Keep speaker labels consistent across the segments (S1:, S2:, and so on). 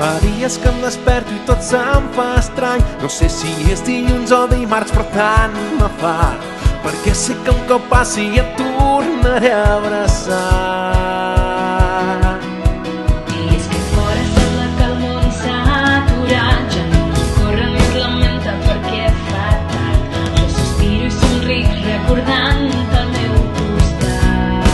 S1: Fa dies que em desperto i tot se'm fa estrany. No sé si és dilluns o dimarts, per tant me fa, perquè sé que un cop passi et tornaré a abraçar.
S2: I és que fora sembla que el món s'ha aturat, ja no corre més la mente perquè fa tard. Jo sospiro i somric recordant el meu costat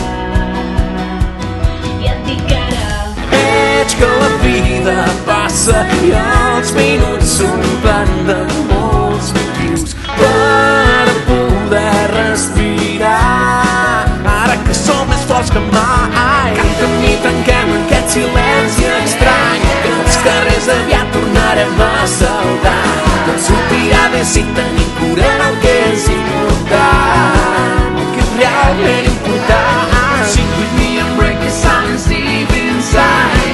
S2: i et dic ara
S1: Veig que la vida passa i els minuts s'omplen de molts motius per poder respirar. Ara que som més forts que mai, canta'm i tanquem aquest silenci estrany, que els carrers aviat tornarem a saltar. Tot sortirà bé si tenim cura del que és important, el que és realment important. Sing with me and break the silence deep inside.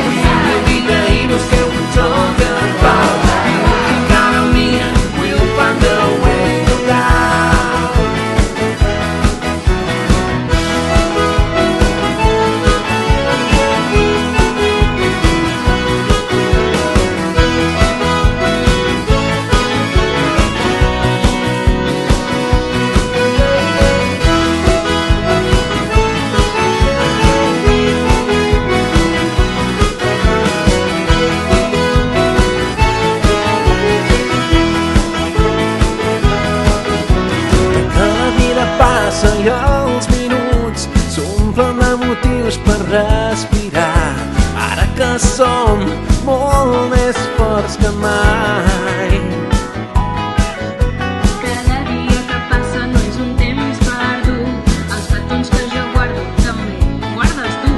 S1: I els minuts s'omplen de motius per respirar. Ara que som molt més forts que mai.
S2: cada dia que passa no és un temps perdut. Els petons que jo guardo també guardes tu.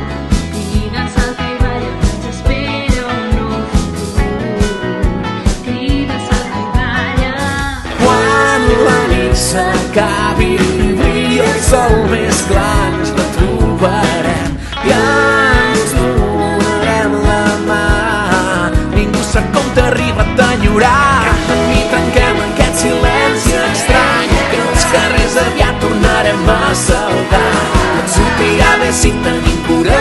S2: Crida, salta i balla, que ens espera un nou futur. Crida, salta i balla.
S1: Quan la nit s'acabi i el sol més clar ens retrobarem i ens donarem la mà. Ningú sap com t'arriba a enyorar. Canta'm i tanquem aquest silenci estrany, que els carrers aviat tornarem a saltar. Tot sortirà bé si tenim cura